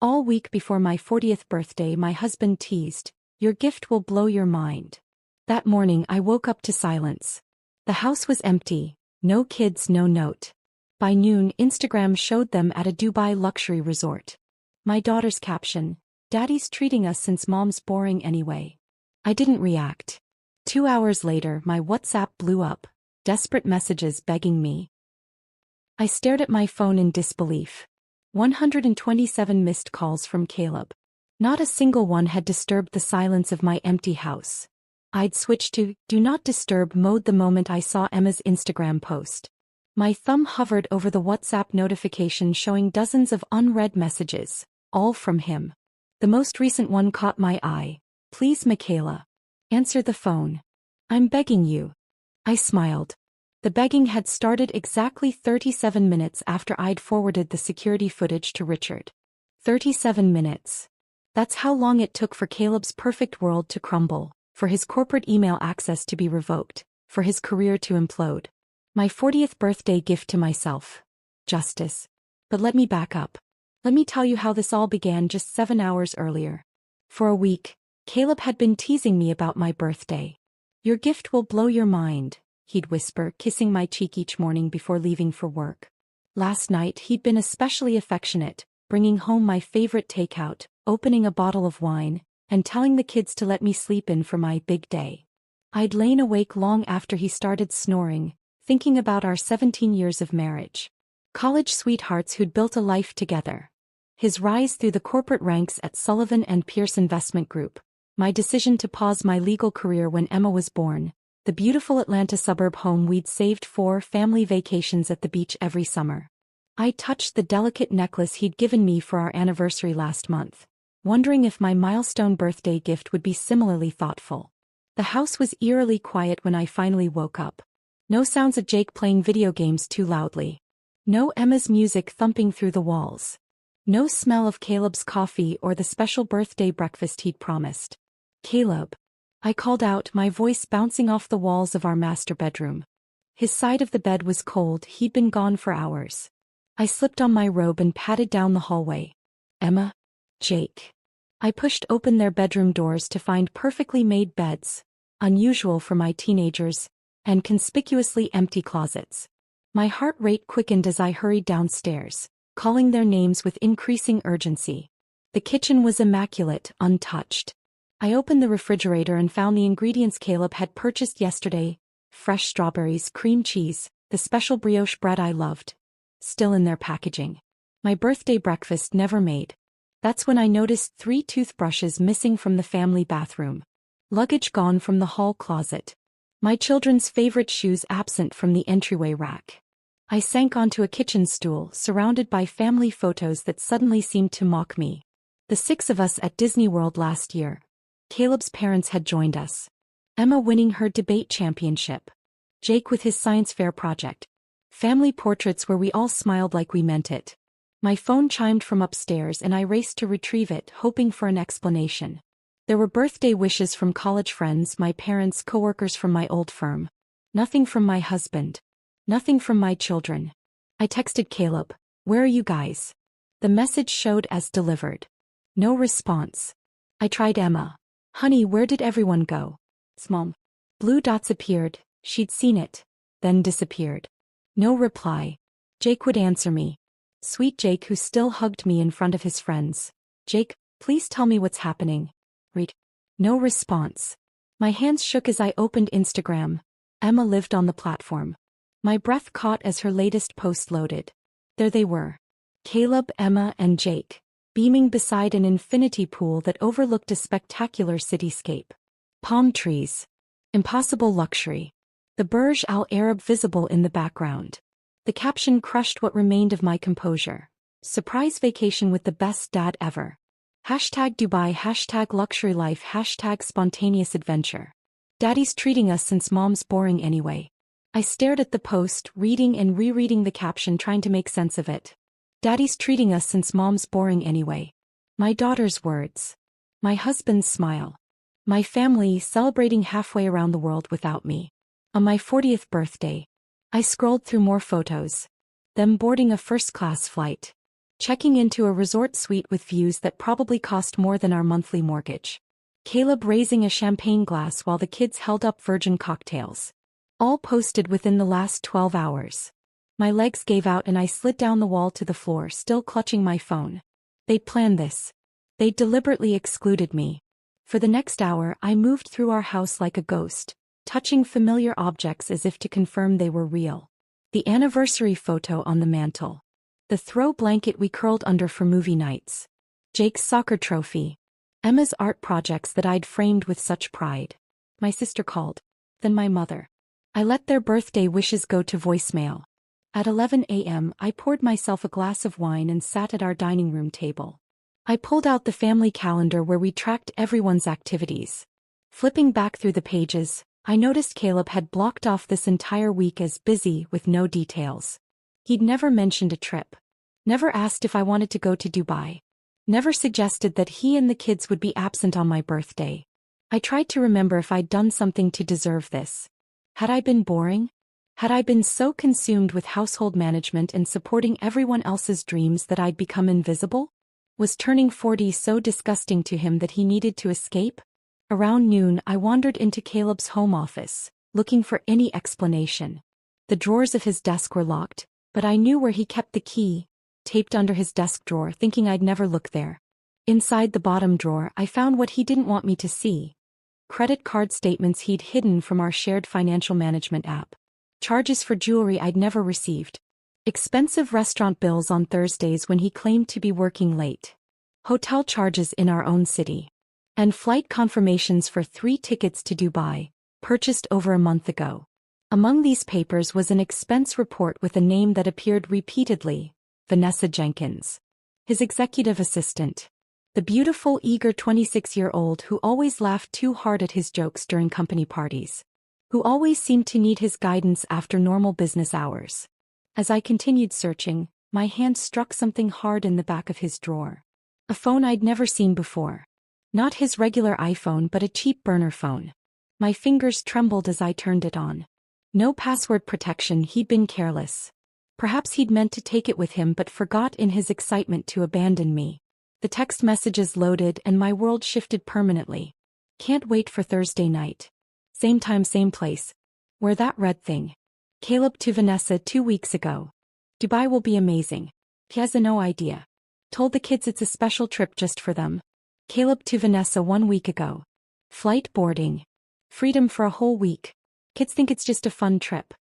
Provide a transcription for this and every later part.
All week before my 40th birthday, my husband teased, "Your gift will blow your mind." That morning I woke up to silence. The house was empty, no kids, no note. By noon, Instagram showed them at a Dubai luxury resort. My daughter's caption, "Daddy's treating us since mom's boring anyway." I didn't react. 2 hours later, my WhatsApp blew up, desperate messages begging me. I stared at my phone in disbelief. 127 missed calls from Caleb. Not a single one had disturbed the silence of my empty house. I'd switched to Do Not Disturb mode the moment I saw Emma's Instagram post. My thumb hovered over the WhatsApp notification showing dozens of unread messages, all from him. The most recent one caught my eye. "Please, Michaela. Answer the phone. I'm begging you." I smiled. The begging had started exactly 37 minutes after I'd forwarded the security footage to Richard. 37 minutes. That's how long it took for Caleb's perfect world to crumble, for his corporate email access to be revoked, for his career to implode. My 40th birthday gift to myself. Justice. But let me back up. Let me tell you how this all began just 7 hours earlier. For a week, Caleb had been teasing me about my birthday. "Your gift will blow your mind," he'd whisper, kissing my cheek each morning before leaving for work. Last night he'd been especially affectionate, bringing home my favorite takeout, opening a bottle of wine, and telling the kids to let me sleep in for my big day. I'd lain awake long after he started snoring, thinking about our 17 years of marriage. College sweethearts who'd built a life together. His rise through the corporate ranks at Sullivan and Pierce Investment Group. My decision to pause my legal career when Emma was born. The beautiful Atlanta suburb home we'd saved for, family vacations at the beach every summer. I touched the delicate necklace he'd given me for our anniversary last month, wondering if my milestone birthday gift would be similarly thoughtful. The house was eerily quiet when I finally woke up. No sounds of Jake playing video games too loudly. No Emma's music thumping through the walls. No smell of Caleb's coffee or the special birthday breakfast he'd promised. "Caleb." I called out, my voice bouncing off the walls of our master bedroom. His side of the bed was cold, he'd been gone for hours. I slipped on my robe and padded down the hallway. "Emma?" "Jake." I pushed open their bedroom doors to find perfectly made beds, unusual for my teenagers, and conspicuously empty closets. My heart rate quickened as I hurried downstairs, calling their names with increasing urgency. The kitchen was immaculate, untouched. I opened the refrigerator and found the ingredients Caleb had purchased yesterday: fresh strawberries, cream cheese, the special brioche bread I loved, still in their packaging. My birthday breakfast never made. That's when I noticed 3 toothbrushes missing from the family bathroom. Luggage gone from the hall closet. My children's favorite shoes absent from the entryway rack. I sank onto a kitchen stool, surrounded by family photos that suddenly seemed to mock me. The 6 of us at Disney World last year. Caleb's parents had joined us. Emma winning her debate championship. Jake with his science fair project. Family portraits where we all smiled like we meant it. My phone chimed from upstairs and I raced to retrieve it, hoping for an explanation. There were birthday wishes from college friends, my parents, coworkers from my old firm. Nothing from my husband. Nothing from my children. I texted Caleb, "Where are you guys?" The message showed as delivered. No response. I tried Emma. "Honey, where did everyone go?" "Mom." Blue dots appeared, she'd seen it, then disappeared. No reply. Jake would answer me. Sweet Jake, who still hugged me in front of his friends. "Jake, please tell me what's happening." Read. No response. My hands shook as I opened Instagram. Emma lived on the platform. My breath caught as her latest post loaded. There they were. Caleb, Emma, and Jake, beaming beside an infinity pool that overlooked a spectacular cityscape. Palm trees. Impossible luxury. The Burj Al Arab visible in the background. The caption crushed what remained of my composure. "Surprise vacation with the best dad ever. #Dubai, #luxury life, #spontaneous adventure. Daddy's treating us since mom's boring anyway." I stared at the post, reading and rereading the caption, trying to make sense of it. Daddy's treating us since mom's boring anyway. My daughter's words. My husband's smile. My family celebrating halfway around the world without me. On my 40th birthday. I scrolled through more photos. Them boarding a first-class flight. Checking into a resort suite with views that probably cost more than our monthly mortgage. Caleb raising a champagne glass while the kids held up virgin cocktails. All posted within the last 12 hours. My legs gave out and I slid down the wall to the floor, still clutching my phone. They'd planned this. They deliberately excluded me. For the next hour, I moved through our house like a ghost, touching familiar objects as if to confirm they were real. The anniversary photo on the mantel. The throw blanket we curled under for movie nights. Jake's soccer trophy. Emma's art projects that I'd framed with such pride. My sister called. Then my mother. I let their birthday wishes go to voicemail. At 11 a.m., I poured myself a glass of wine and sat at our dining room table. I pulled out the family calendar where we tracked everyone's activities. Flipping back through the pages, I noticed Caleb had blocked off this entire week as busy with no details. He'd never mentioned a trip. Never asked if I wanted to go to Dubai. Never suggested that he and the kids would be absent on my birthday. I tried to remember if I'd done something to deserve this. Had I been boring? Had I been so consumed with household management and supporting everyone else's dreams that I'd become invisible? Was turning 40 so disgusting to him that he needed to escape? Around noon, I wandered into Caleb's home office, looking for any explanation. The drawers of his desk were locked, but I knew where he kept the key, taped under his desk drawer, thinking I'd never look there. Inside the bottom drawer, I found what he didn't want me to see. Credit card statements he'd hidden from our shared financial management app. Charges for jewelry I'd never received. Expensive restaurant bills on Thursdays when he claimed to be working late. Hotel charges in our own city. And flight confirmations for 3 tickets to Dubai, purchased over a month ago. Among these papers was an expense report with a name that appeared repeatedly, Vanessa Jenkins. His executive assistant. The beautiful, eager 26-year-old who always laughed too hard at his jokes during company parties. Who always seemed to need his guidance after normal business hours. As I continued searching, my hand struck something hard in the back of his drawer. A phone I'd never seen before. Not his regular iPhone but a cheap burner phone. My fingers trembled as I turned it on. No password protection, he'd been careless. Perhaps he'd meant to take it with him but forgot in his excitement to abandon me. The text messages loaded and my world shifted permanently. Can't wait for Thursday night. Same time, same place. Wear that red thing. Caleb to Vanessa 2 weeks ago. Dubai will be amazing. He has no idea. Told the kids it's a special trip just for them. Caleb to Vanessa 1 week ago. Flight boarding. Freedom for a whole week. Kids think it's just a fun trip.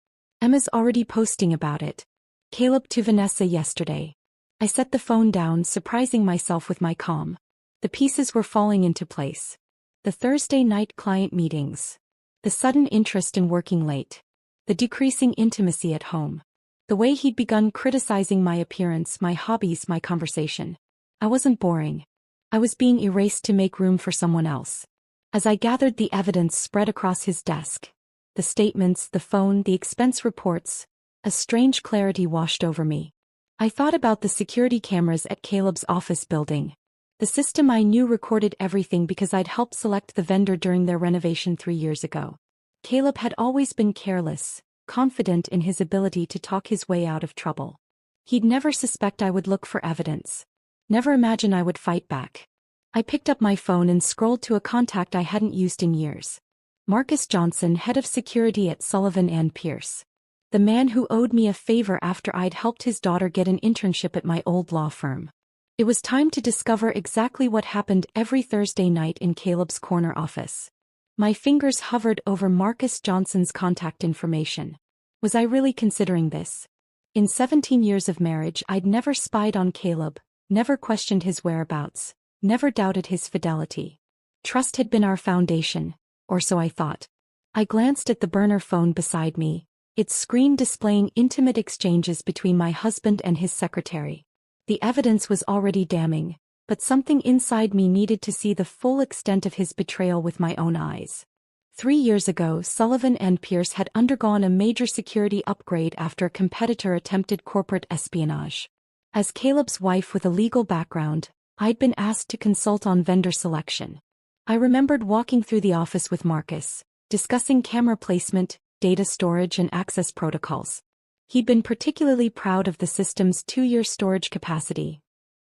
Emma's already posting about it. Caleb to Vanessa yesterday. I set the phone down, surprising myself with my calm. The pieces were falling into place. The Thursday night client meetings. The sudden interest in working late. The decreasing intimacy at home. The way he'd begun criticizing my appearance, my hobbies, my conversation. I wasn't boring. I was being erased to make room for someone else. As I gathered the evidence spread across his desk. The statements, the phone, the expense reports. A strange clarity washed over me. I thought about the security cameras at Caleb's office building. The system I knew recorded everything because I'd helped select the vendor during their renovation 3 years ago. Caleb had always been careless, confident in his ability to talk his way out of trouble. He'd never suspect I would look for evidence. Never imagine I would fight back. I picked up my phone and scrolled to a contact I hadn't used in years. Marcus Johnson, head of security at Sullivan and Pierce. The man who owed me a favor after I'd helped his daughter get an internship at my old law firm. It was time to discover exactly what happened every Thursday night in Caleb's corner office. My fingers hovered over Marcus Johnson's contact information. Was I really considering this? In 17 years of marriage, I'd never spied on Caleb, never questioned his whereabouts, never doubted his fidelity. Trust had been our foundation, or so I thought. I glanced at the burner phone beside me, its screen displaying intimate exchanges between my husband and his secretary. The evidence was already damning, but something inside me needed to see the full extent of his betrayal with my own eyes. 3 years ago, Sullivan and Pierce had undergone a major security upgrade after a competitor attempted corporate espionage. As Caleb's wife with a legal background, I'd been asked to consult on vendor selection. I remembered walking through the office with Marcus, discussing camera placement, data storage and access protocols. He'd been particularly proud of the system's 2-year storage capacity,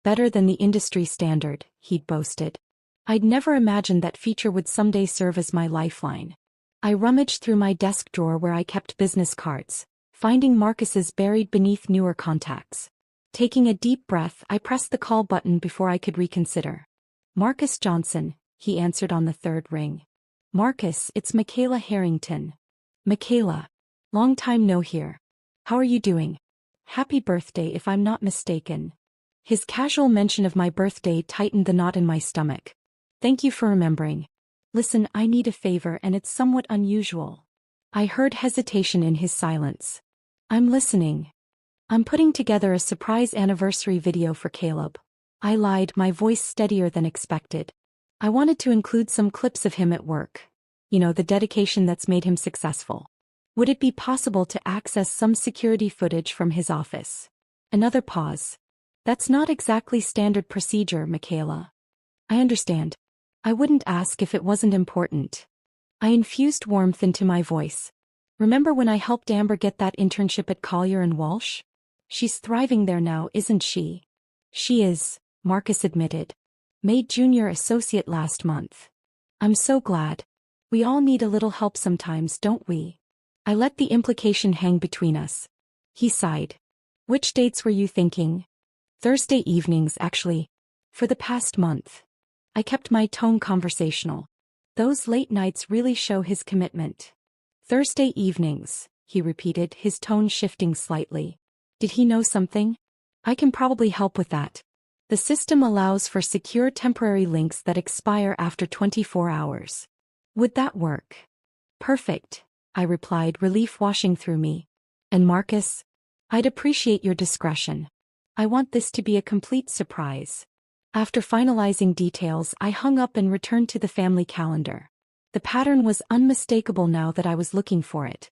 Better than the industry standard, he'd boasted. I'd never imagined that feature would someday serve as my lifeline. I rummaged through my desk drawer where I kept business cards, finding Marcus's buried beneath newer contacts. Taking a deep breath, I pressed the call button before I could reconsider. Marcus Johnson, he answered on the third ring. Marcus, it's Michaela Harrington. Michaela. Long time no hear. How are you doing? Happy birthday if I'm not mistaken. His casual mention of my birthday tightened the knot in my stomach. Thank you for remembering. Listen, I need a favor and it's somewhat unusual. I heard hesitation in his silence. I'm listening. I'm putting together a surprise anniversary video for Caleb. I lied, my voice steadier than expected. I wanted to include some clips of him at work. You know, the dedication that's made him successful. Would it be possible to access some security footage from his office? Another pause. That's not exactly standard procedure, Michaela. I understand. I wouldn't ask if it wasn't important. I infused warmth into my voice. Remember when I helped Amber get that internship at Collier and Walsh? She's thriving there now, isn't she? She is, Marcus admitted. Made junior associate last month. I'm so glad. We all need a little help sometimes, don't we? I let the implication hang between us. He sighed. Which dates were you thinking? Thursday evenings, actually. For the past month. I kept my tone conversational. Those late nights really show his commitment. Thursday evenings, he repeated, his tone shifting slightly. Did he know something? I can probably help with that. The system allows for secure temporary links that expire after 24 hours. Would that work? Perfect, I replied, relief washing through me. And Marcus? I'd appreciate your discretion. I want this to be a complete surprise. After finalizing details, I hung up and returned to the family calendar. The pattern was unmistakable now that I was looking for it.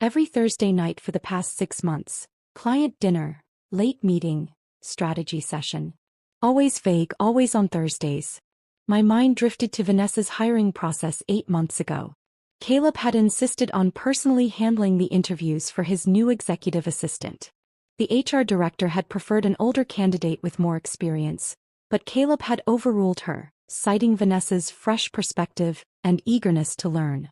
Every Thursday night for the past 6 months. Client dinner, late meeting, strategy session. Always vague, always on Thursdays. My mind drifted to Vanessa's hiring process 8 months ago. Caleb had insisted on personally handling the interviews for his new executive assistant. The HR director had preferred an older candidate with more experience, but Caleb had overruled her, citing Vanessa's fresh perspective and eagerness to learn.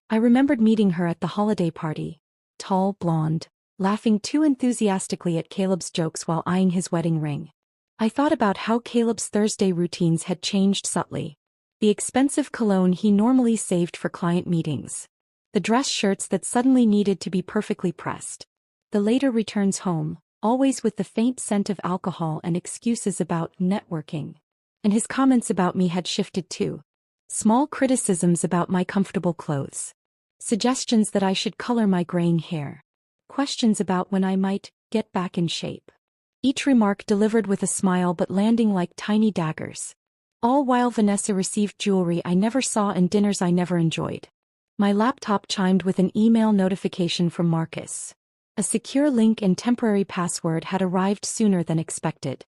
I remembered meeting her at the holiday party. Tall, blonde, laughing too enthusiastically at Caleb's jokes while eyeing his wedding ring. I thought about how Caleb's Thursday routines had changed subtly. The expensive cologne he normally saved for client meetings. The dress shirts that suddenly needed to be perfectly pressed. The later returns home, always with the faint scent of alcohol and excuses about networking. And his comments about me had shifted too. Small criticisms about my comfortable clothes. Suggestions that I should color my graying hair. Questions about when I might get back in shape. Each remark delivered with a smile but landing like tiny daggers. All while Vanessa received jewelry I never saw and dinners I never enjoyed. My laptop chimed with an email notification from Marcus. A secure link and temporary password had arrived sooner than expected.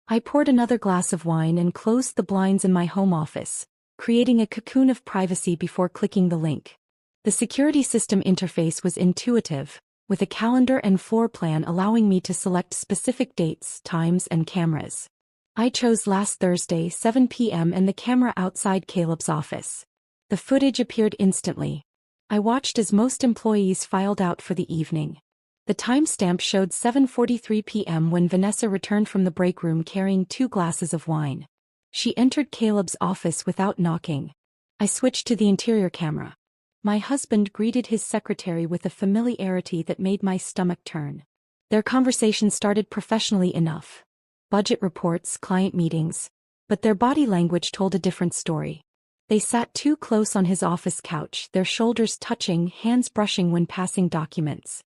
I poured another glass of wine and closed the blinds in my home office, creating a cocoon of privacy before clicking the link. The security system interface was intuitive, with a calendar and floor plan allowing me to select specific dates, times, and cameras. I chose last Thursday, 7 p.m. and the camera outside Caleb's office. The footage appeared instantly. I watched as most employees filed out for the evening. The timestamp showed 7:43 p.m. when Vanessa returned from the break room carrying 2 glasses of wine. She entered Caleb's office without knocking. I switched to the interior camera. My husband greeted his secretary with a familiarity that made my stomach turn. Their conversation started professionally enough. Budget reports, client meetings. But their body language told a different story. They sat too close on his office couch, their shoulders touching, hands brushing when passing documents.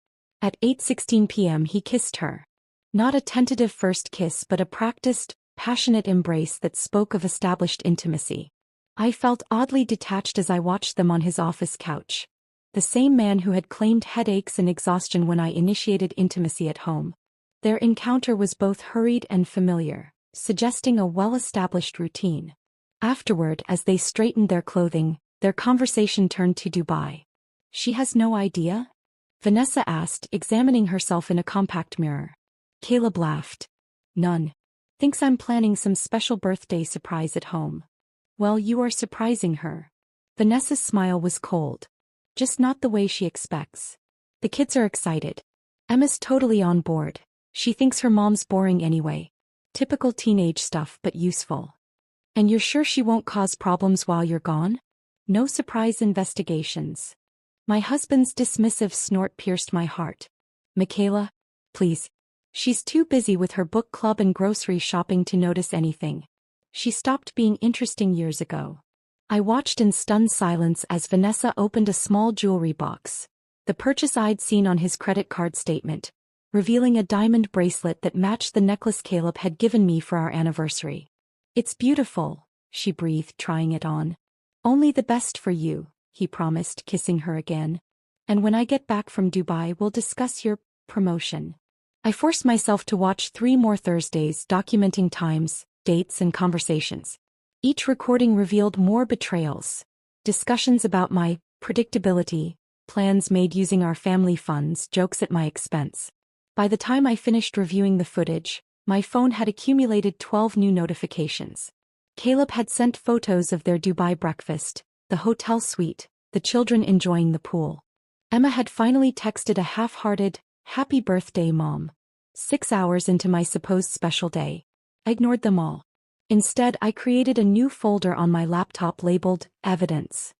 At 8:16 p.m. he kissed her. Not a tentative first kiss but a practiced, passionate embrace that spoke of established intimacy. I felt oddly detached as I watched them on his office couch. The same man who had claimed headaches and exhaustion when I initiated intimacy at home. Their encounter was both hurried and familiar, suggesting a well-established routine. Afterward, as they straightened their clothing, their conversation turned to Dubai. She has no idea? Vanessa asked, examining herself in a compact mirror. Caleb laughed. None. Thinks I'm planning some special birthday surprise at home. Well, you are surprising her. Vanessa's smile was cold. Just not the way she expects. The kids are excited. Emma's totally on board. She thinks her mom's boring anyway. Typical teenage stuff but useful. And you're sure she won't cause problems while you're gone? No surprise investigations. My husband's dismissive snort pierced my heart. Michaela? Please. She's too busy with her book club and grocery shopping to notice anything. She stopped being interesting years ago. I watched in stunned silence as Vanessa opened a small jewelry box. The purchase I'd seen on his credit card statement, revealing a diamond bracelet that matched the necklace Caleb had given me for our anniversary. It's beautiful, she breathed, trying it on. Only the best for you, he promised, kissing her again. And when I get back from Dubai, we'll discuss your promotion. I forced myself to watch 3 more Thursdays documenting times, dates and conversations. Each recording revealed more betrayals. Discussions about my predictability, plans made using our family funds, jokes at my expense. By the time I finished reviewing the footage, my phone had accumulated 12 new notifications. Caleb had sent photos of their Dubai breakfast, the hotel suite, the children enjoying the pool. Emma had finally texted a half-hearted, "Happy birthday, Mom." 6 hours into my supposed special day. I ignored them all. Instead, I created a new folder on my laptop labeled Evidence.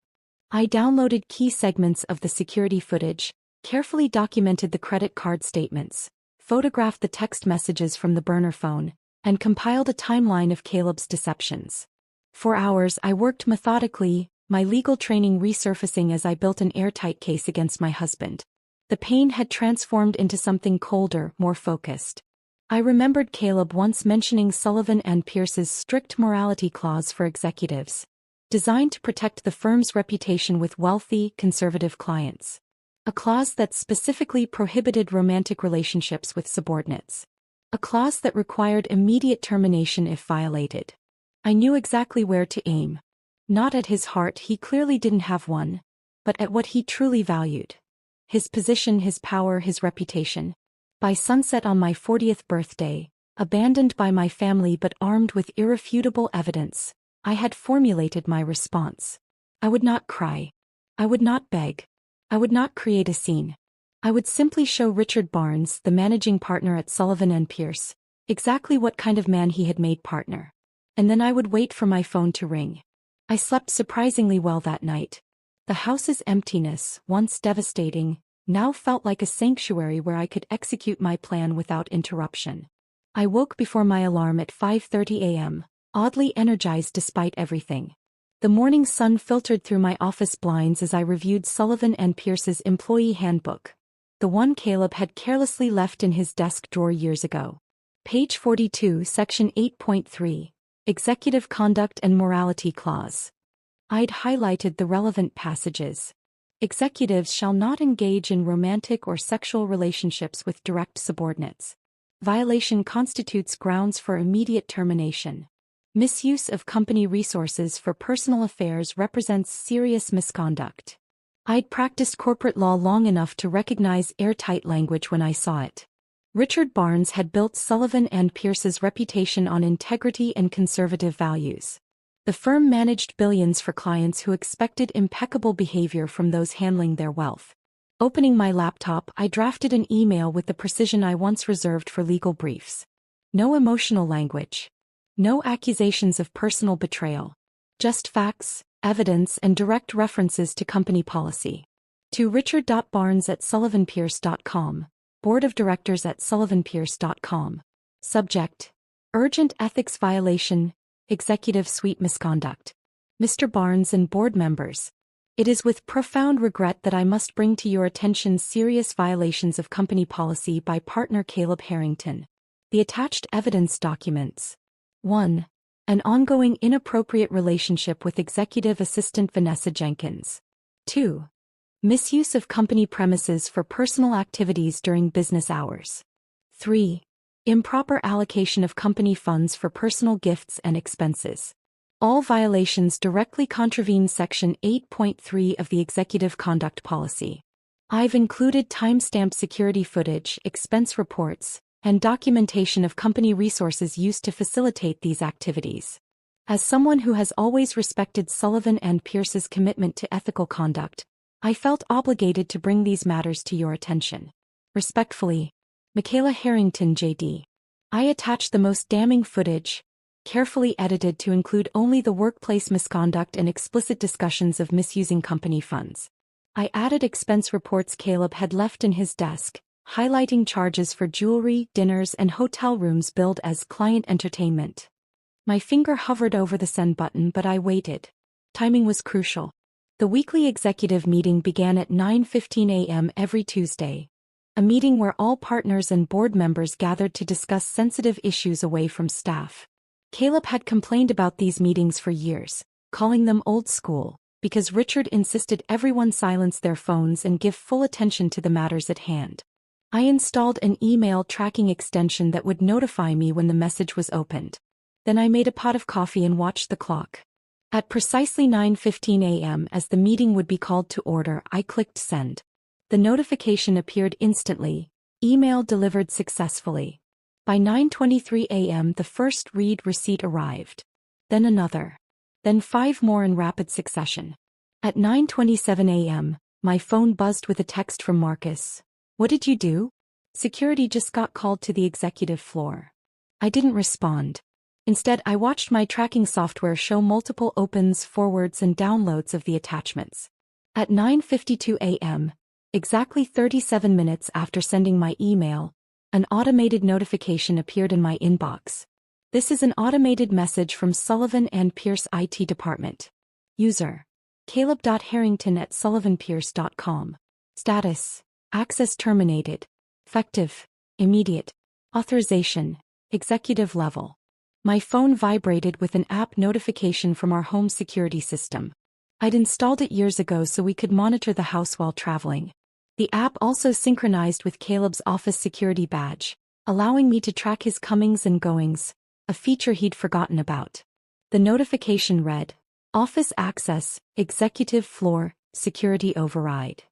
I downloaded key segments of the security footage, carefully documented the credit card statements, photographed the text messages from the burner phone, and compiled a timeline of Caleb's deceptions. For hours I worked methodically, my legal training resurfacing as I built an airtight case against my husband. The pain had transformed into something colder, more focused. I remembered Caleb once mentioning Sullivan and Pierce's strict morality clause for executives, designed to protect the firm's reputation with wealthy, conservative clients. A clause that specifically prohibited romantic relationships with subordinates. A clause that required immediate termination if violated. I knew exactly where to aim. Not at his heart, he clearly didn't have one, but at what he truly valued. His position, his power, his reputation. By sunset on my 40th birthday, abandoned by my family but armed with irrefutable evidence, I had formulated my response. I would not cry. I would not beg. I would not create a scene. I would simply show Richard Barnes, the managing partner at Sullivan and Pierce, exactly what kind of man he had made partner. And then I would wait for my phone to ring. I slept surprisingly well that night. The house's emptiness, once devastating, now felt like a sanctuary where I could execute my plan without interruption. I woke before my alarm at 5:30 a.m., oddly energized despite everything. The morning sun filtered through my office blinds as I reviewed Sullivan and Pierce's employee handbook. The one Caleb had carelessly left in his desk drawer years ago. Page 42, Section 8.3, Executive Conduct and Morality Clause. I'd highlighted the relevant passages. Executives shall not engage in romantic or sexual relationships with direct subordinates. Violation constitutes grounds for immediate termination. Misuse of company resources for personal affairs represents serious misconduct. I'd practiced corporate law long enough to recognize airtight language when I saw it. Richard Barnes had built Sullivan and Pierce's reputation on integrity and conservative values. The firm managed billions for clients who expected impeccable behavior from those handling their wealth. Opening my laptop, I drafted an email with the precision I once reserved for legal briefs. No emotional language. No accusations of personal betrayal. Just facts, evidence, and direct references to company policy. To richard.barnes@sullivanpierce.com, Board of Directors at sullivanpierce.com. Subject: Urgent ethics violation, executive suite misconduct. Mr. Barnes and board members, it is with profound regret that I must bring to your attention serious violations of company policy by partner Caleb Harrington. The attached evidence documents. 1. An ongoing inappropriate relationship with executive assistant Vanessa Jenkins. 2. Misuse of company premises for personal activities during business hours. 3. Improper allocation of company funds for personal gifts and expenses. All violations directly contravene Section 8.3 of the Executive Conduct Policy. I've included timestamped security footage, expense reports, and documentation of company resources used to facilitate these activities. As someone who has always respected Sullivan and Pierce's commitment to ethical conduct, I felt obligated to bring these matters to your attention. Respectfully, Michaela Harrington JD. I attached the most damning footage, carefully edited to include only the workplace misconduct and explicit discussions of misusing company funds. I added expense reports Caleb had left in his desk, highlighting charges for jewelry, dinners, and hotel rooms billed as client entertainment. My finger hovered over the send button, but I waited. Timing was crucial. The weekly executive meeting began at 9:15 a.m. every Tuesday. A meeting where all partners and board members gathered to discuss sensitive issues away from staff. Caleb had complained about these meetings for years, calling them old school, because Richard insisted everyone silence their phones and give full attention to the matters at hand. I installed an email tracking extension that would notify me when the message was opened. Then I made a pot of coffee and watched the clock. At precisely 9:15 a.m. as the meeting would be called to order, I clicked send. The notification appeared instantly. Email delivered successfully. By 9:23 a.m. the first read receipt arrived. Then another. Then 5 more in rapid succession. At 9:27 a.m., my phone buzzed with a text from Marcus. "What did you do?" "Security just got called to the executive floor." I didn't respond. Instead, I watched my tracking software show multiple opens, forwards, and downloads of the attachments. At 9:52 a.m., exactly 37 minutes after sending my email, an automated notification appeared in my inbox. This is an automated message from Sullivan and Pierce IT department. User: caleb.harrington@sullivanpierce.com. Status: access terminated. Effective: immediate. Authorization: executive level. My phone vibrated with an app notification from our home security system. I'd installed it years ago so we could monitor the house while traveling. The app also synchronized with Caleb's office security badge, allowing me to track his comings and goings, a feature he'd forgotten about. The notification read, "Office access, executive floor, security override."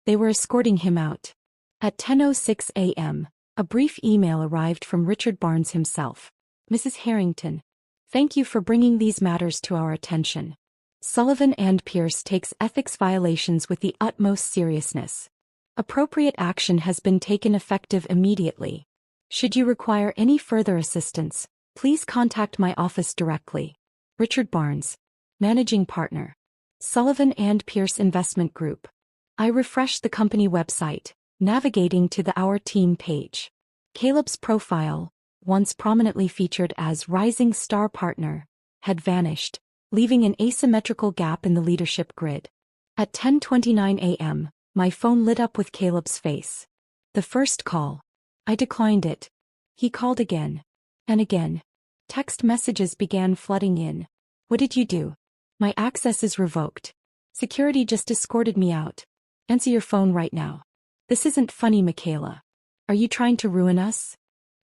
They were escorting him out. At 10:06 a.m., a brief email arrived from Richard Barnes himself. "Mrs. Harrington, thank you for bringing these matters to our attention. Sullivan and Pierce takes ethics violations with the utmost seriousness. Appropriate action has been taken effective immediately. Should you require any further assistance, please contact my office directly. Richard Barnes, Managing Partner, Sullivan and Pierce Investment Group." I refreshed the company website, navigating to the Our Team page. Caleb's profile, once prominently featured as Rising Star Partner, had vanished, leaving an asymmetrical gap in the leadership grid. At 10:29 a.m., my phone lit up with Caleb's face. The first call. I declined it. He called again. And again. Text messages began flooding in. "What did you do? My access is revoked. Security just escorted me out. Answer your phone right now. This isn't funny, Michaela. Are you trying to ruin us?"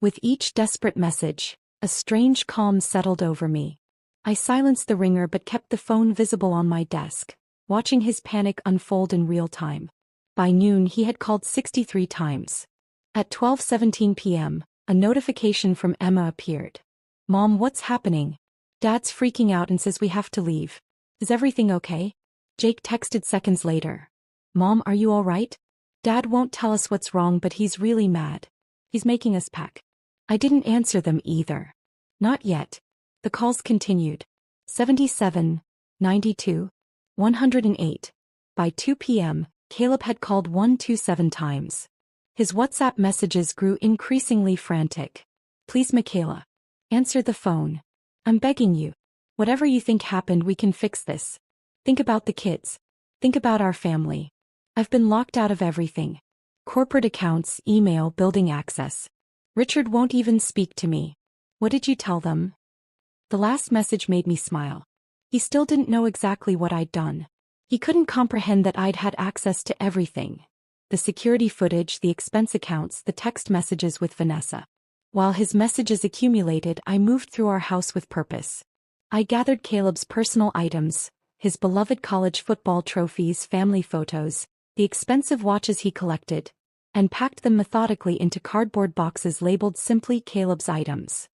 With each desperate message, a strange calm settled over me. I silenced the ringer but kept the phone visible on my desk, watching his panic unfold in real time. By noon he had called 63 times. At 12:17 p.m., a notification from Emma appeared. "Mom, what's happening? Dad's freaking out and says we have to leave. Is everything okay?" Jake texted seconds later. "Mom, are you all right? Dad won't tell us what's wrong, but he's really mad. He's making us pack." I didn't answer them either. Not yet. The calls continued. 77, 92, 108. By 2 p.m., Caleb had called 127 times. His WhatsApp messages grew increasingly frantic. "Please, Michaela. Answer the phone. I'm begging you. Whatever you think happened, we can fix this. Think about the kids. Think about our family. I've been locked out of everything. Corporate accounts, email, building access. Richard won't even speak to me. What did you tell them?" The last message made me smile. He still didn't know exactly what I'd done. He couldn't comprehend that I'd had access to everything. The security footage, the expense accounts, the text messages with Vanessa. While his messages accumulated, I moved through our house with purpose. I gathered Caleb's personal items, his beloved college football trophies, family photos, the expensive watches he collected, and packed them methodically into cardboard boxes labeled simply Caleb's items.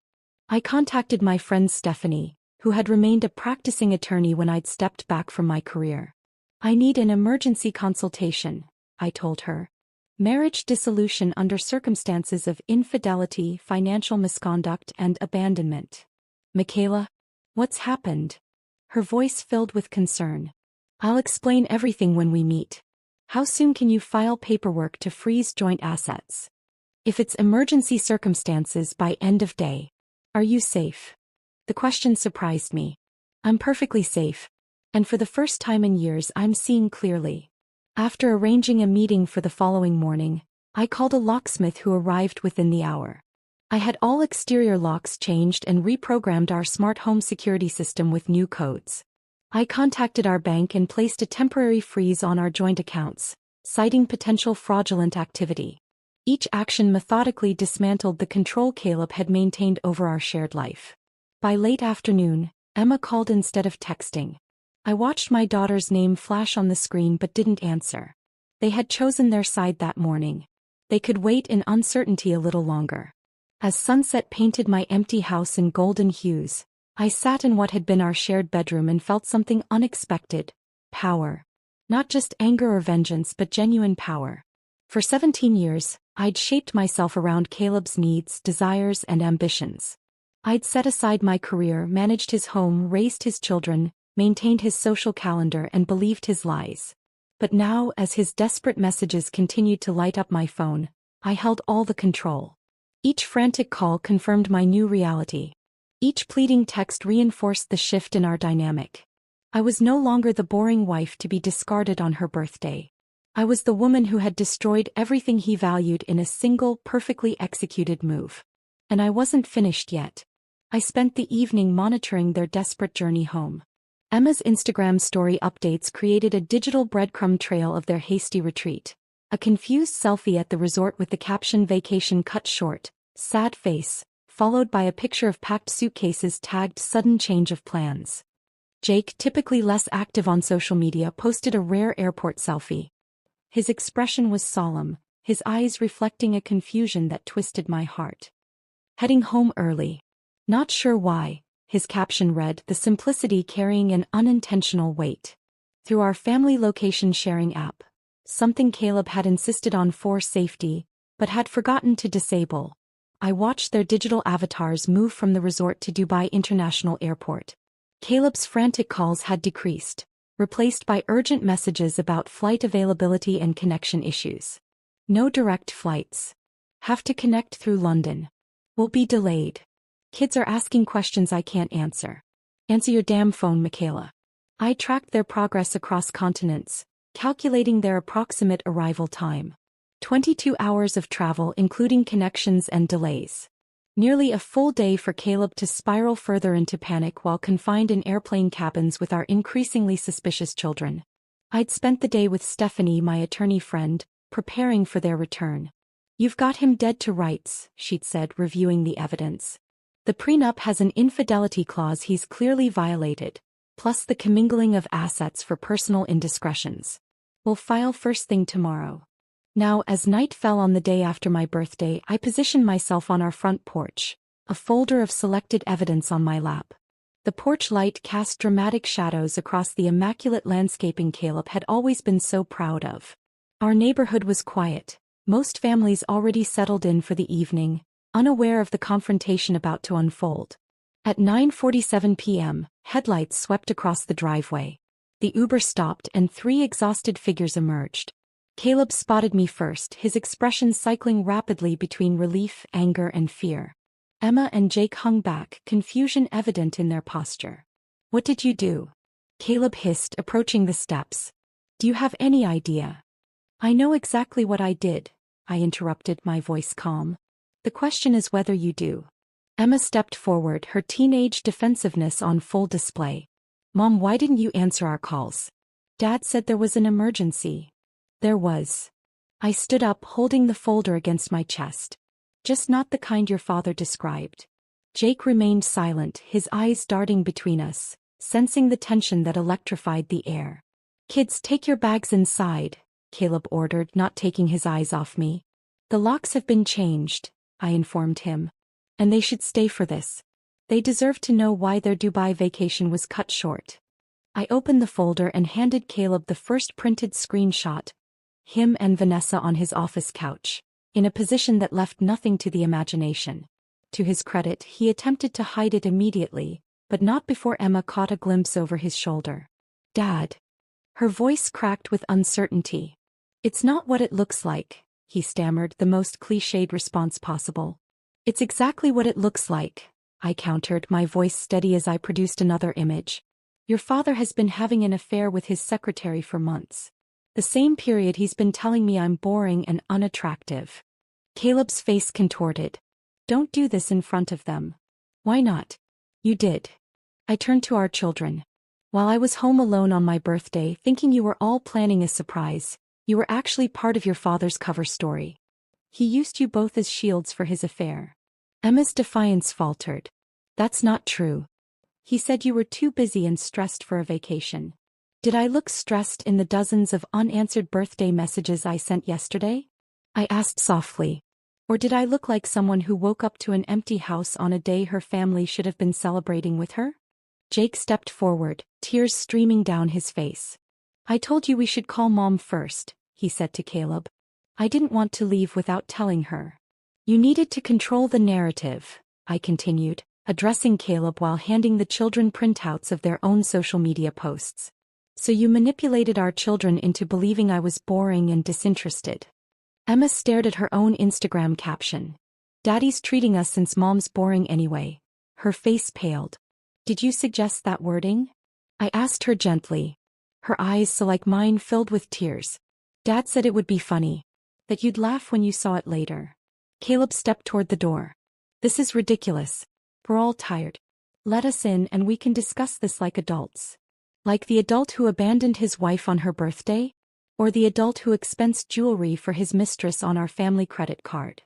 I contacted my friend Stephanie, who had remained a practicing attorney when I'd stepped back from my career. "I need an emergency consultation," I told her. "Marriage dissolution under circumstances of infidelity, financial misconduct, and abandonment." "Michaela? What's happened?" Her voice filled with concern. "I'll explain everything when we meet. How soon can you file paperwork to freeze joint assets? If it's emergency circumstances by end of day. Are you safe?" The question surprised me. "I'm perfectly safe. And for the first time in years I'm seeing clearly." After arranging a meeting for the following morning, I called a locksmith who arrived within the hour. I had all exterior locks changed and reprogrammed our smart home security system with new codes. I contacted our bank and placed a temporary freeze on our joint accounts, citing potential fraudulent activity. Each action methodically dismantled the control Caleb had maintained over our shared life. By late afternoon, Emma called instead of texting. I watched my daughter's name flash on the screen but didn't answer. They had chosen their side that morning. They could wait in uncertainty a little longer. As sunset painted my empty house in golden hues, I sat in what had been our shared bedroom and felt something unexpected. Power. Not just anger or vengeance but genuine power. For 17 years, I'd shaped myself around Caleb's needs, desires, and ambitions. I'd set aside my career, managed his home, raised his children, maintained his social calendar, and believed his lies. But now, as his desperate messages continued to light up my phone, I held all the control. Each frantic call confirmed my new reality. Each pleading text reinforced the shift in our dynamic. I was no longer the boring wife to be discarded on her birthday. I was the woman who had destroyed everything he valued in a single, perfectly executed move. And I wasn't finished yet. I spent the evening monitoring their desperate journey home. Emma's Instagram story updates created a digital breadcrumb trail of their hasty retreat. A confused selfie at the resort with the caption "Vacation cut short, sad face," followed by a picture of packed suitcases tagged "sudden change of plans." Jake, typically less active on social media, posted a rare airport selfie. His expression was solemn, his eyes reflecting a confusion that twisted my heart. "Heading home early. Not sure why," his caption read, the simplicity carrying an unintentional weight. Through our family location sharing app. Something Caleb had insisted on for safety, but had forgotten to disable. I watched their digital avatars move from the resort to Dubai International Airport. Caleb's frantic calls had decreased, replaced by urgent messages about flight availability and connection issues. "No direct flights. Have to connect through London. Will be delayed. Kids are asking questions I can't answer. Answer your damn phone, Michaela." I tracked their progress across continents, calculating their approximate arrival time. 22 hours of travel including connections and delays. Nearly a full day for Caleb to spiral further into panic while confined in airplane cabins with our increasingly suspicious children. I'd spent the day with Stephanie, my attorney friend, preparing for their return. "You've got him dead to rights," she'd said, reviewing the evidence. "The prenup has an infidelity clause he's clearly violated, plus the commingling of assets for personal indiscretions. We'll file first thing tomorrow." Now, as night fell on the day after my birthday, I positioned myself on our front porch, a folder of selected evidence on my lap. The porch light cast dramatic shadows across the immaculate landscaping Caleb had always been so proud of. Our neighborhood was quiet, most families already settled in for the evening, unaware of the confrontation about to unfold. At 9:47 p.m., headlights swept across the driveway. The Uber stopped and 3 exhausted figures emerged. Caleb spotted me first, his expression cycling rapidly between relief, anger, and fear. Emma and Jake hung back, confusion evident in their posture. "What did you do?" Caleb hissed, approaching the steps. "Do you have any idea?" "I know exactly what I did," I interrupted, my voice calm. "The question is whether you do." Emma stepped forward, her teenage defensiveness on full display. "Mom, why didn't you answer our calls?" "Dad said there was an emergency." "There was." I stood up, holding the folder against my chest. "Just not the kind your father described." Jake remained silent, his eyes darting between us, sensing the tension that electrified the air. "Kids, take your bags inside," Caleb ordered, not taking his eyes off me. The locks have been changed, I informed him. And they should stay for this. They deserve to know why their Dubai vacation was cut short. I opened the folder and handed Caleb the first printed screenshot. Him and Vanessa on his office couch, in a position that left nothing to the imagination. To his credit, he attempted to hide it immediately, but not before Emma caught a glimpse over his shoulder. Dad. Her voice cracked with uncertainty. It's not what it looks like, he stammered, the most cliched response possible. It's exactly what it looks like, I countered, my voice steady as I produced another image. Your father has been having an affair with his secretary for months. The same period he's been telling me I'm boring and unattractive. Caleb's face contorted. Don't do this in front of them. Why not? You did. I turned to our children. While I was home alone on my birthday thinking you were all planning a surprise, you were actually part of your father's cover story. He used you both as shields for his affair. Emma's defiance faltered. That's not true. He said you were too busy and stressed for a vacation. Did I look stressed in the dozens of unanswered birthday messages I sent yesterday? I asked softly. Or did I look like someone who woke up to an empty house on a day her family should have been celebrating with her? Jake stepped forward, tears streaming down his face. I told you we should call Mom first, he said to Caleb. I didn't want to leave without telling her. You needed to control the narrative, I continued, addressing Caleb while handing the children printouts of their own social media posts. So you manipulated our children into believing I was boring and disinterested. Emma stared at her own Instagram caption. Daddy's treating us since Mom's boring anyway. Her face paled. Did you suggest that wording? I asked her gently. Her eyes, so like mine, filled with tears. Dad said it would be funny. That you'd laugh when you saw it later. Caleb stepped toward the door. This is ridiculous. We're all tired. Let us in and we can discuss this like adults. Like the adult who abandoned his wife on her birthday? Or the adult who expensed jewelry for his mistress on our family credit card?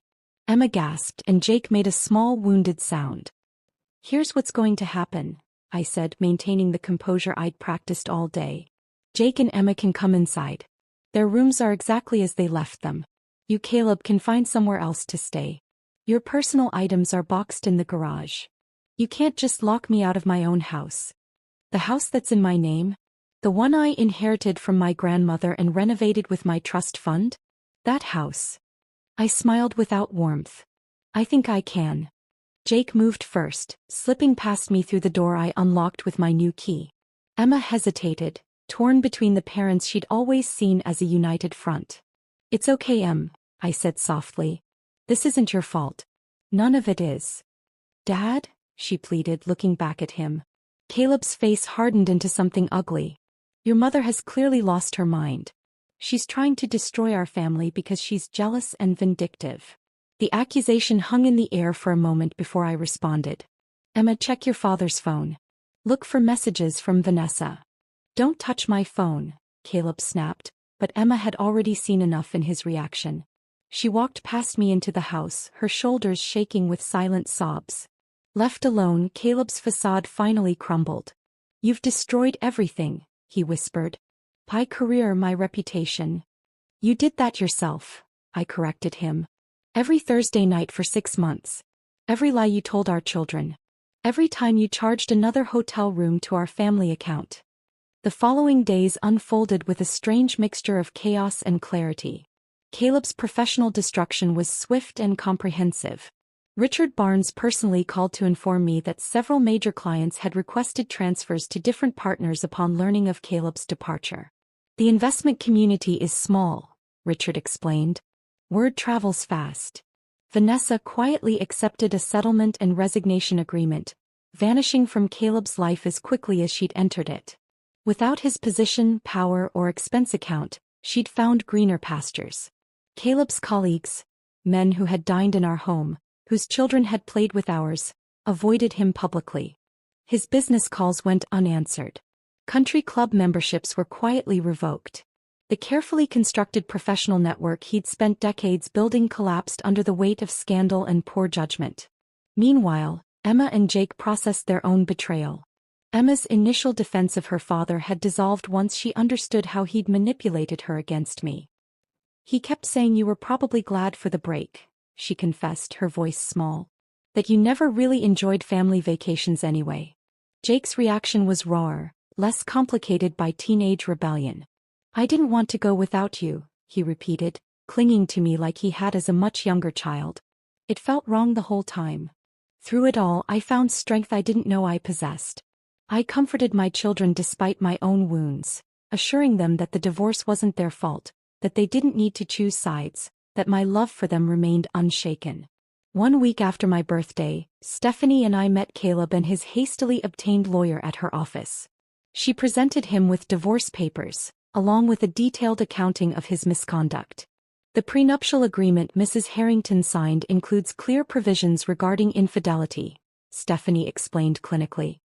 Emma gasped and Jake made a small wounded sound. Here's what's going to happen, I said, maintaining the composure I'd practiced all day. Jake and Emma can come inside. Their rooms are exactly as they left them. You, Caleb, can find somewhere else to stay. Your personal items are boxed in the garage. You can't just lock me out of my own house. The house that's in my name? The one I inherited from my grandmother and renovated with my trust fund? That house. I smiled without warmth. I think I can. Jake moved first, slipping past me through the door I unlocked with my new key. Emma hesitated, torn between the parents she'd always seen as a united front. It's okay, Em, I said softly. This isn't your fault. None of it is. Dad? She pleaded, looking back at him. Caleb's face hardened into something ugly. Your mother has clearly lost her mind. She's trying to destroy our family because she's jealous and vindictive. The accusation hung in the air for a moment before I responded. Emma, check your father's phone. Look for messages from Vanessa. Don't touch my phone, Caleb snapped, but Emma had already seen enough in his reaction. She walked past me into the house, her shoulders shaking with silent sobs. Left alone, Caleb's facade finally crumbled. You've destroyed everything, he whispered. My career, my reputation. You did that yourself, I corrected him. Every Thursday night for 6 months. Every lie you told our children. Every time you charged another hotel room to our family account. The following days unfolded with a strange mixture of chaos and clarity. Caleb's professional destruction was swift and comprehensive. Richard Barnes personally called to inform me that several major clients had requested transfers to different partners upon learning of Caleb's departure. The investment community is small, Richard explained. Word travels fast. Vanessa quietly accepted a settlement and resignation agreement, vanishing from Caleb's life as quickly as she'd entered it. Without his position, power, or expense account, she'd found greener pastures. Caleb's colleagues, men who had dined in our home, whose children had played with ours, avoided him publicly. His business calls went unanswered. Country club memberships were quietly revoked. The carefully constructed professional network he'd spent decades building collapsed under the weight of scandal and poor judgment. Meanwhile, Emma and Jake processed their own betrayal. Emma's initial defense of her father had dissolved once she understood how he'd manipulated her against me. He kept saying you were probably glad for the break, she confessed, her voice small. That you never really enjoyed family vacations anyway. Jake's reaction was rawer, less complicated by teenage rebellion. I didn't want to go without you, he repeated, clinging to me like he had as a much younger child. It felt wrong the whole time. Through it all, I found strength I didn't know I possessed. I comforted my children despite my own wounds, assuring them that the divorce wasn't their fault, that they didn't need to choose sides, that my love for them remained unshaken. 1 week after my birthday, Stephanie and I met Caleb and his hastily obtained lawyer at her office. She presented him with divorce papers, along with a detailed accounting of his misconduct. The prenuptial agreement Mrs. Harrington signed includes clear provisions regarding infidelity, Stephanie explained clinically.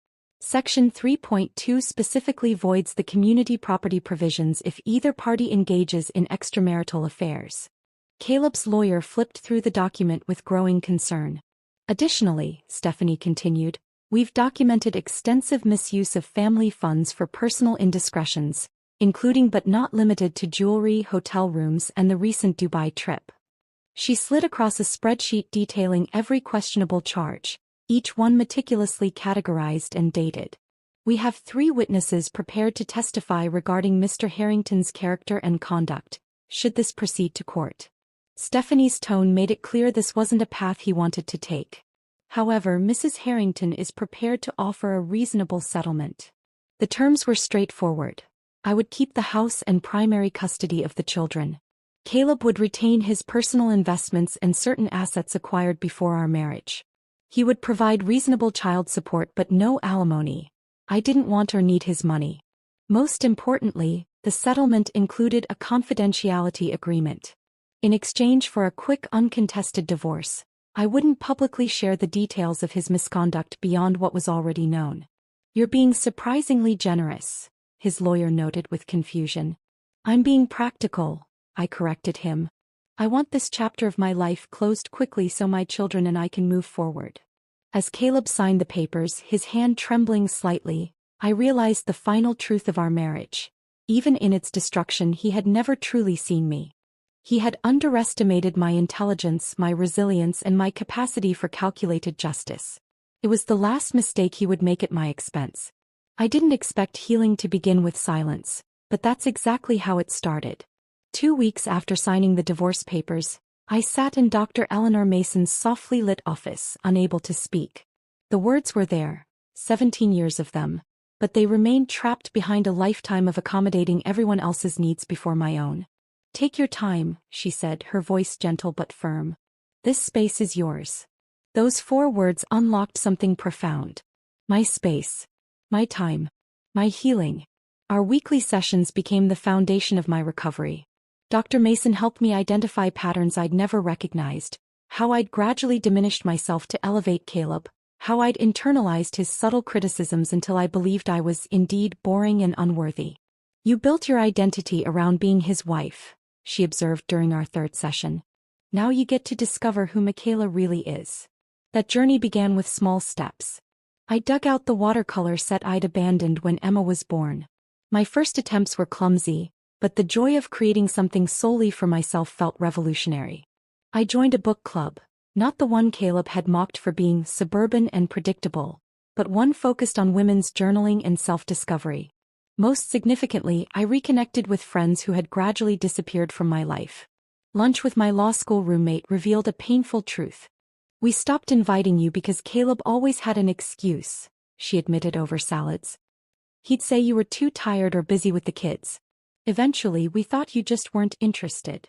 Section 3.2 specifically voids the community property provisions if either party engages in extramarital affairs. Caleb's lawyer flipped through the document with growing concern. Additionally, Stephanie continued, we've documented extensive misuse of family funds for personal indiscretions, including but not limited to jewelry, hotel rooms, and the recent Dubai trip. She slid across a spreadsheet detailing every questionable charge, each one meticulously categorized and dated. We have 3 witnesses prepared to testify regarding Mr. Harrington's character and conduct, should this proceed to court. Stephanie's tone made it clear this wasn't a path he wanted to take. However, Mrs. Harrington is prepared to offer a reasonable settlement. The terms were straightforward. I would keep the house and primary custody of the children. Caleb would retain his personal investments and certain assets acquired before our marriage. He would provide reasonable child support but no alimony. I didn't want or need his money. Most importantly, the settlement included a confidentiality agreement. In exchange for a quick uncontested divorce, I wouldn't publicly share the details of his misconduct beyond what was already known. You're being surprisingly generous, his lawyer noted with confusion. I'm being practical, I corrected him. I want this chapter of my life closed quickly so my children and I can move forward. As Caleb signed the papers, his hand trembling slightly, I realized the final truth of our marriage. Even in its destruction, he had never truly seen me. He had underestimated my intelligence, my resilience, and my capacity for calculated justice. It was the last mistake he would make at my expense. I didn't expect healing to begin with silence, but that's exactly how it started. 2 weeks after signing the divorce papers, I sat in Dr. Eleanor Mason's softly lit office, unable to speak. The words were there, 17 years of them, but they remained trapped behind a lifetime of accommodating everyone else's needs before my own. Take your time, she said, her voice gentle but firm. This space is yours. Those 4 words unlocked something profound. My space. My time. My healing. Our weekly sessions became the foundation of my recovery. Dr. Mason helped me identify patterns I'd never recognized, how I'd gradually diminished myself to elevate Caleb, how I'd internalized his subtle criticisms until I believed I was indeed boring and unworthy. You built your identity around being his wife, she observed during our 3rd session. Now you get to discover who Michaela really is. That journey began with small steps. I dug out the watercolor set I'd abandoned when Emma was born. My first attempts were clumsy, but the joy of creating something solely for myself felt revolutionary. I joined a book club, not the one Caleb had mocked for being suburban and predictable, but one focused on women's journaling and self-discovery. Most significantly, I reconnected with friends who had gradually disappeared from my life. Lunch with my law school roommate revealed a painful truth. We stopped inviting you because Caleb always had an excuse, she admitted over salads. He'd say you were too tired or busy with the kids. Eventually, we thought you just weren't interested.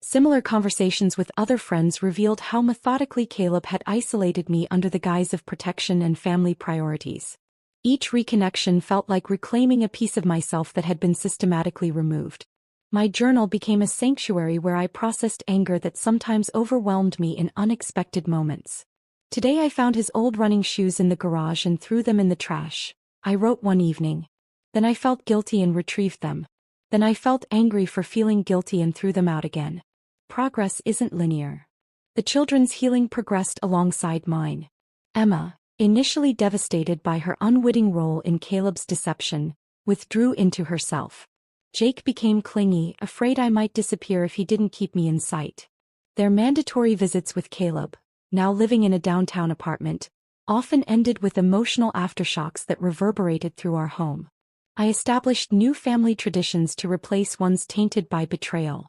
Similar conversations with other friends revealed how methodically Caleb had isolated me under the guise of protection and family priorities. Each reconnection felt like reclaiming a piece of myself that had been systematically removed. My journal became a sanctuary where I processed anger that sometimes overwhelmed me in unexpected moments. Today I found his old running shoes in the garage and threw them in the trash. I wrote one evening. Then I felt guilty and retrieved them. Then I felt angry for feeling guilty and threw them out again. Progress isn't linear. The children's healing progressed alongside mine. Emma, initially devastated by her unwitting role in Caleb's deception, withdrew into herself. Jake became clingy, afraid I might disappear if he didn't keep me in sight. Their mandatory visits with Caleb, now living in a downtown apartment, often ended with emotional aftershocks that reverberated through our home. I established new family traditions to replace ones tainted by betrayal.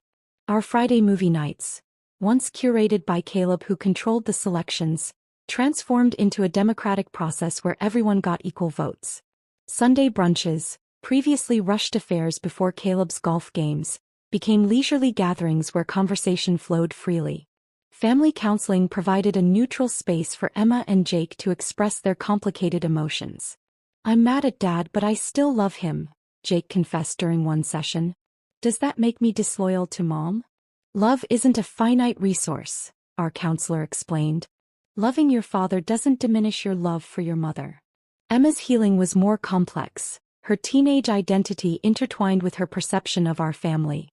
Our Friday movie nights, once curated by Caleb who controlled the selections, transformed into a democratic process where everyone got equal votes. Sunday brunches, previously rushed affairs before Caleb's golf games, became leisurely gatherings where conversation flowed freely. Family counseling provided a neutral space for Emma and Jake to express their complicated emotions. "I'm mad at Dad, but I still love him," Jake confessed during one session. "Does that make me disloyal to Mom?" "Love isn't a finite resource," our counselor explained. "Loving your father doesn't diminish your love for your mother." Emma's healing was more complex, her teenage identity intertwined with her perception of our family.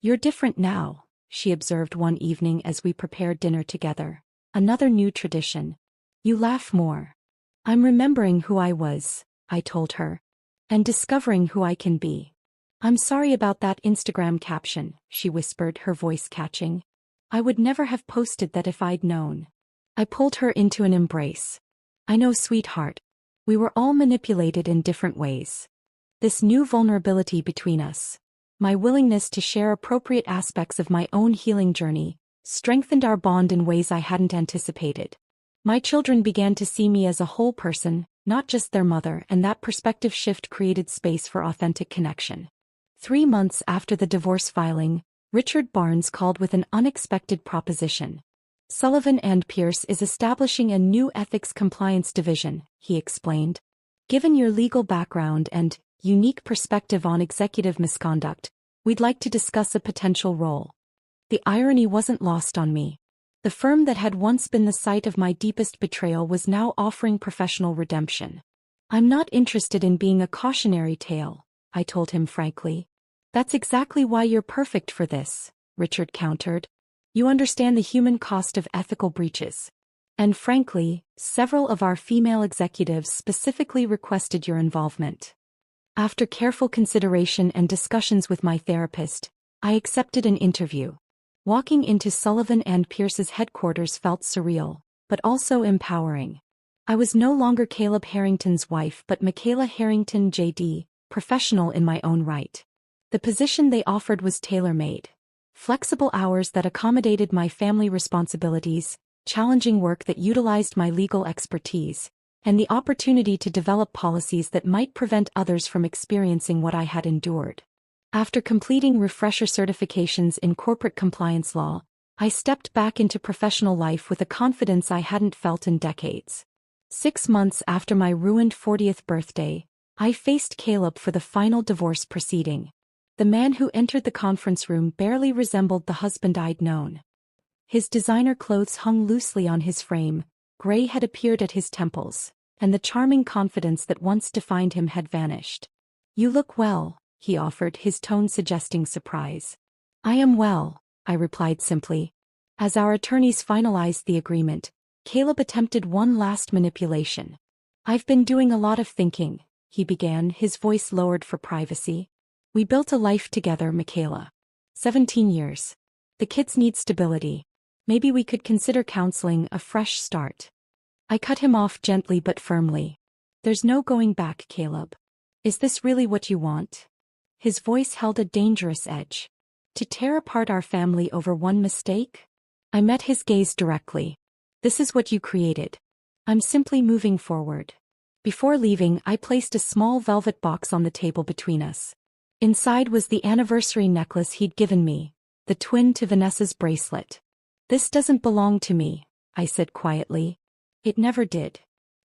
"You're different now," she observed one evening as we prepared dinner together. "Another new tradition. You laugh more." "I'm remembering who I was," I told her, "and discovering who I can be." "I'm sorry about that Instagram caption," she whispered, her voice catching. "I would never have posted that if I'd known." I pulled her into an embrace. "I know, sweetheart. We were all manipulated in different ways." This new vulnerability between us, my willingness to share appropriate aspects of my own healing journey, strengthened our bond in ways I hadn't anticipated. My children began to see me as a whole person, not just their mother, and that perspective shift created space for authentic connection. 3 months after the divorce filing, Richard Barnes called with an unexpected proposition. "Sullivan and Pierce is establishing a new ethics compliance division," he explained. "Given your legal background and unique perspective on executive misconduct, we'd like to discuss a potential role." The irony wasn't lost on me. The firm that had once been the site of my deepest betrayal was now offering professional redemption. "I'm not interested in being a cautionary tale," I told him frankly. "That's exactly why you're perfect for this," Richard countered. "You understand the human cost of ethical breaches. And frankly, several of our female executives specifically requested your involvement." After careful consideration and discussions with my therapist, I accepted an interview. Walking into Sullivan and Pierce's headquarters felt surreal, but also empowering. I was no longer Caleb Harrington's wife but Michaela Harrington J.D., professional in my own right. The position they offered was tailor-made. Flexible hours that accommodated my family responsibilities, challenging work that utilized my legal expertise, and the opportunity to develop policies that might prevent others from experiencing what I had endured. After completing refresher certifications in corporate compliance law, I stepped back into professional life with a confidence I hadn't felt in decades. 6 months after my ruined 40th birthday, I faced Caleb for the final divorce proceeding. The man who entered the conference room barely resembled the husband I'd known. His designer clothes hung loosely on his frame, gray had appeared at his temples, and the charming confidence that once defined him had vanished. "You look well," he offered, his tone suggesting surprise. "I am well," I replied simply. As our attorneys finalized the agreement, Caleb attempted one last manipulation. "I've been doing a lot of thinking," he began, his voice lowered for privacy. "We built a life together, Michaela. 17 years. The kids need stability. Maybe we could consider counseling, a fresh start." I cut him off gently but firmly. "There's no going back, Caleb. Is this really what you want?" His voice held a dangerous edge. "To tear apart our family over one mistake?" I met his gaze directly. "This is what you created. I'm simply moving forward." Before leaving, I placed a small velvet box on the table between us. Inside was the anniversary necklace he'd given me, the twin to Vanessa's bracelet. "This doesn't belong to me," I said quietly. "It never did."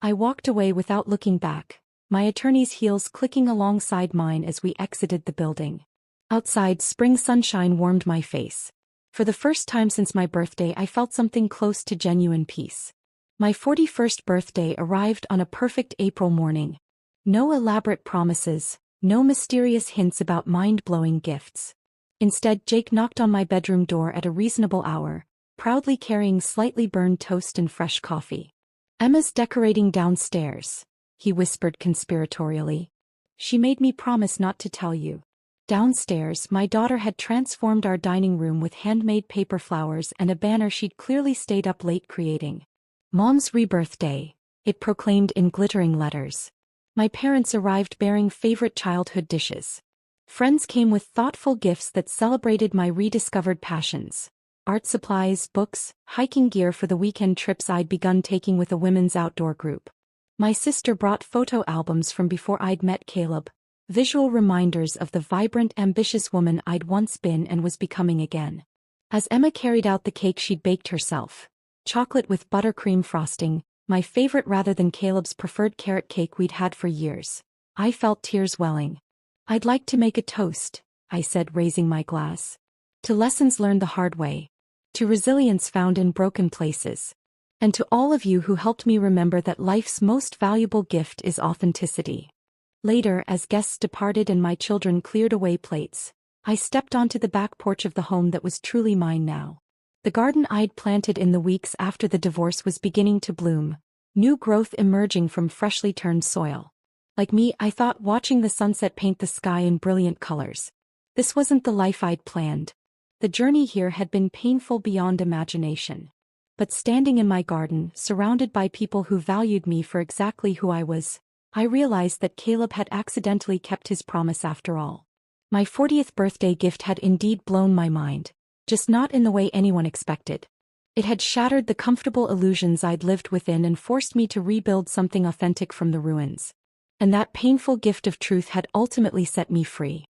I walked away without looking back, my attorney's heels clicking alongside mine as we exited the building. Outside, spring sunshine warmed my face. For the first time since my birthday, I felt something close to genuine peace. My 41st birthday arrived on a perfect April morning. No elaborate promises, no mysterious hints about mind-blowing gifts. Instead, Jake knocked on my bedroom door at a reasonable hour, proudly carrying slightly burned toast and fresh coffee. "Emma's decorating downstairs," he whispered conspiratorially. "She made me promise not to tell you." Downstairs, my daughter had transformed our dining room with handmade paper flowers and a banner she'd clearly stayed up late creating. Mom's rebirth day, it proclaimed in glittering letters. My parents arrived bearing favorite childhood dishes. Friends came with thoughtful gifts that celebrated my rediscovered passions. Art supplies, books, hiking gear for the weekend trips I'd begun taking with a women's outdoor group. My sister brought photo albums from before I'd met Caleb, visual reminders of the vibrant, ambitious woman I'd once been and was becoming again. As Emma carried out the cake she'd baked herself, chocolate with buttercream frosting, my favorite rather than Caleb's preferred carrot cake we'd had for years, I felt tears welling. "I'd like to make a toast," I said, raising my glass. "To lessons learned the hard way. To resilience found in broken places. And to all of you who helped me remember that life's most valuable gift is authenticity." Later, as guests departed and my children cleared away plates, I stepped onto the back porch of the home that was truly mine now. The garden I'd planted in the weeks after the divorce was beginning to bloom, new growth emerging from freshly turned soil. Like me, I thought, watching the sunset paint the sky in brilliant colors. This wasn't the life I'd planned. The journey here had been painful beyond imagination. But standing in my garden, surrounded by people who valued me for exactly who I was, I realized that Caleb had accidentally kept his promise after all. My 40th birthday gift had indeed blown my mind, just not in the way anyone expected. It had shattered the comfortable illusions I'd lived within and forced me to rebuild something authentic from the ruins. And that painful gift of truth had ultimately set me free.